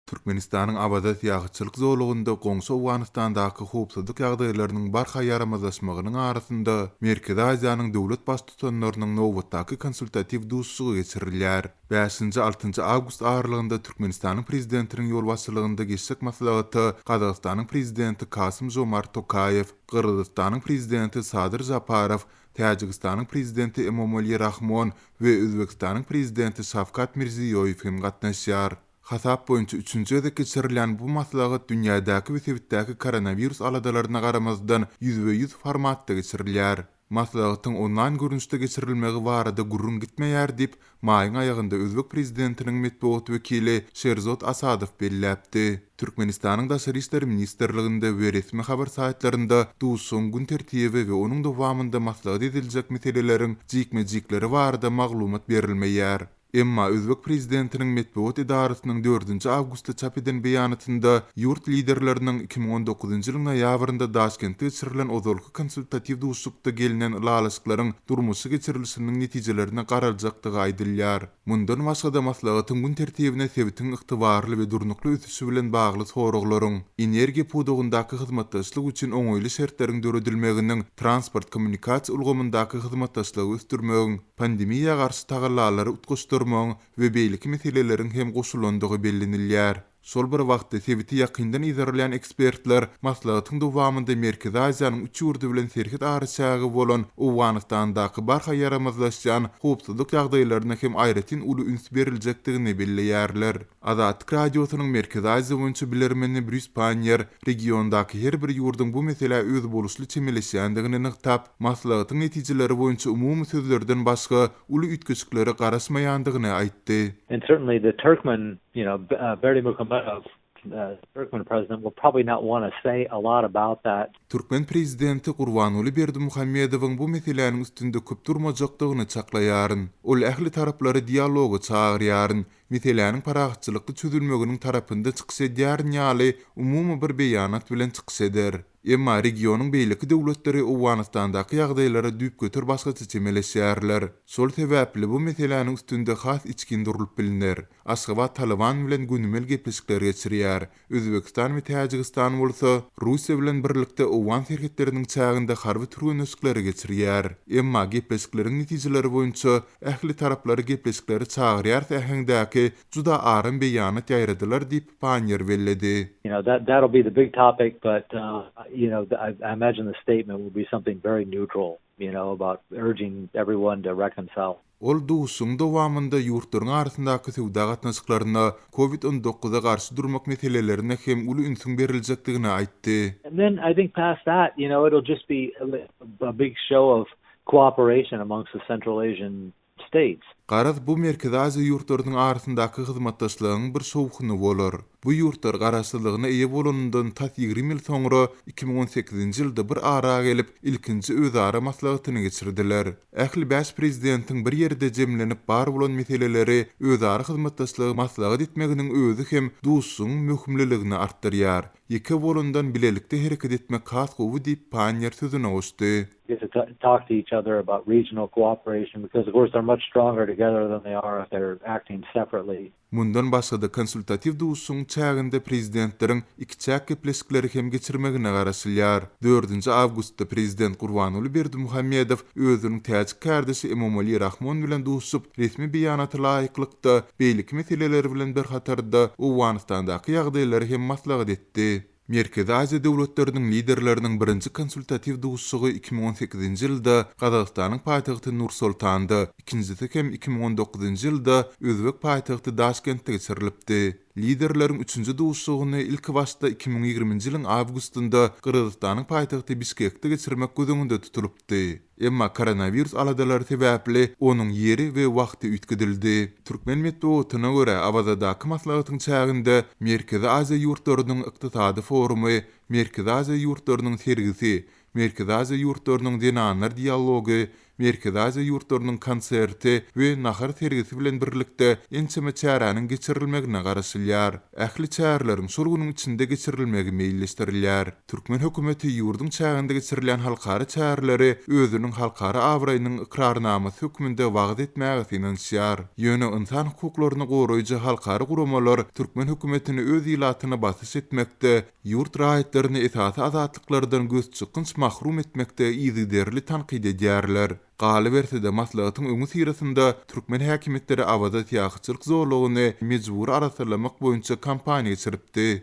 Türkmenistanyň abadat ýagçylyk zolugynda goňşy Awganistandaky howpsuzlyk ýagdaýlarynyň barha ýaramazlaşmagynyň arasynda Merkezi Aziýanyň döwlet baş tutanlarynyň nowatdaky konsultativ duşsugy geçirilýär. 5-6 awgust aralygynda Türkmenistanyň prezidentiniň ýol başçylygynda geçsek maslahaty Gazagystanyň prezidenti Kasym-Jomart Tokayew, Kyrgyzstanyň prezidenti Sadyr Japarow, Täjikistanyň prezidenti Emomali Rahmon we Özbekistanyň prezidenti Şavkat Mirziýoýew hem gatnaşýar. Hasap boýunça 3-nji ýerde geçirilen bu maslahat dünýädäki we sebitdäki koronavirus aladalaryna garamazdan 100% formatda geçirilýär. Maslahatyň online görünüşde geçirilmegi barada gurrun gitmeýär diýip maýyň aýagynda Özbek prezidentiniň medeniýet wekili Sherzod Asadow belläpdi. Türkmenistanyň daşary işler ministrliginde we resmi habar saýtlarynda duşsuň gün tertibi we onuň dowamında maslahat ediljek meseleleriň jikme-jikleri barada maglumat berilmeýär. Emma Özbek prezidentiniň medeniýet idarasynyň 4-nji awgustda çap eden beýanatynda ýurt liderleriniň 2019-njy ýylyň noýabrynda Daşkentde geçirilen ozalky konsultativ duşsukda gelinen lalaşyklaryň durmuşy geçirilişiniň netijelerine garaljakdygy aýdylýar. Mundan başga da maslahatyň gün tertibine sebitiň ygtybarly we durnukly ötüşi bilen bagly soraklaryň, energiýa pudugundaky hyzmatdaşlyk üçin oňoýly şertleriň döredilmeginiň, transport kommunikasiýa ulgamyndaky hyzmatdaşlygy östürmegiň, pandemiýa garşy tagallalary utguşdyrmagyň we beýleki meseleleriň hem goşulandygy bellenilýär. Sol bir wagtda sebiti ýakyndan izarlayan ekspertler maslahatyň dowamında Merkezi Aziýanyň 3 ýurdu bilen serhet araçagy bolan Awganistandaky barha ýaramazlaşýan howpsuzlyk ýagdaýlaryna hem aýratyn uly üns beriljakdygyny belleýärler. Azatlyk radiosynyň Merkezi Aziýa boýunça bilermeni Bruce Panyer regiondaky her bir ýurdun bu mesele öz boluşly çemeleşýändigini nyktap, maslahatyň netijeleri boýunça umumy sözlerden başga uly ütkeçikleri garaşmaýandygyny aýtdy. And certainly the Turkmen, Berdi Muhammadov, Turkmen president, will probably not want to say a lot about that. Türkmen prezidenti Gurbanuly Berdimuhammedowyň bu meselenin üstünde köp durmajakdygyny çaklaýaryn. Ol ähli taraplary dialoga çağırýaryn. Meselenin paragatçylykly çözülmeginiň tarapynda çykyş edýäryn ýaly umumy bir beýanat bilen çykyş eder. Emma regionyň beýleki döwletleri Awganistandaky ýagdaýlara düýp götür başgaça çemeleşýärler. Şol sebäpli bu meseleniň üstünde has içkin durulyp bilinýär. Aşgabat Taliban bilen günümel gepleşikler geçirýär. Özbekistan we Täjikistan bolsa Russiýa bilen birlikde Awgan serhetleriniň çağında harby türgünüşikleri geçirýär. Emma gepleşikleriň netijeleri boýunça ähli taraplary gepleşikleri çağırýar tähäňdäki juda arym beýanat ýaýradylar diýip Panyer belledi. That'll be the big topic, but I imagine the statement will be something very neutral, about urging everyone to reconcile. Ol duşsuň dowamında ýurtlaryň arasyndaky sowda gatnaşyklaryna COVID-19'a garşy durmak meselelerine hem uly ünsüň beriljakdygyny aýtdy. And then I think past that, it'll just be a big show of cooperation amongst the Central Asian states. Garaz bu Merkezi Aziýa ýurtlarynyň arasyndaky hyzmatdaşlygyň bir şowkuny bolar. Bu ýurtlar garaşsyzlygyna eýe bolanyndan ta 20 ýyl soňra 2018-nji ýylda bir ara gelip ilkinji özara maslahatyny geçirdiler. Ähli 5 prezidentiň bir ýerde jemlenip bar bolan meseleleri özara hyzmatdaşlygy maslahat etmeginiň özü hem duşsuň möhümliligini artdyrýar. Ýeke bolandan bilelikde hereket etmek has gowy diýip Panyer sözüne goşdy. To talk to each other about regional cooperation, because of course they're much stronger together than they are if they're acting separately. Mundan başga da konsultativ duşsuň çağında prezidentleriň iki çaq gepleşikleri hem geçirmegine garaşylýar. 4-nji awgustda prezident Gurbanuly Berdimuhammedow özüniň täze kardeşi Emomali Rahmon bilen duşup resmi beýanaty laýyklykda beýleki meseleleri bilen bir hatarda Awganistandaky ýagdaýlary hem maslahat etdi. Merkezi Aziýa döwletleriniň liderleriniň birinji konsultativ duşsugy 2018-nji ýylda Gazagystanyň paýtagty Nur-Sultanda, ikincisi hem 2019-njy ýylda Özbek paýtagty Daşkentde geçirilipdi. Liderleriň 3-nji duşsugyny ilk başda 2020-nji ýylyň awgustynda Kyrgyzstanyň paýtagty Bişkekde geçirmek gözüňde tutulupdy. Emma koronavirus aladalary sebäpli onuň ýeri we wagty ütküdildi. Türkmen medeniýetyne görä Abazadaky maslahatyň çağında Merkezi Aziýa ýurtlarynyň ykdysady forumy, Merkezi Aziýa ýurtlarynyň sergisi, Merkezi Aziýa ýurtlarynyň dinanlar dialogy Merkez Aziýa ýurtlarynyň konserti we nahar tergisi bilen birlikde ençeme çäranyň geçirilmegine garaşylýar. Ähli çärlerin şol içinde geçirilmegi meýilleşdirilýär. Türkmen hökümeti ýurdun çäginde geçirilen halkara çärleri özüniň halkara awraýynyň ikrarnamasy hökmünde wagt etmäge finansiýar. Ýöne insan hukuklaryny goraýjy halkara guramalar Türkmen hökümetini öz ilatyna basys etmekde, ýurt raýatlaryny esasy azatlykllardan göz çykynç mahrum etmekde ýzyderli tanqid edýärler. Galy bersede maslahatyň öňü sirasynda Türkmen häkimetleri awada ýagşylyk zorlugyny mejbur arasalamak boýunça kampaniýa çyrpdy.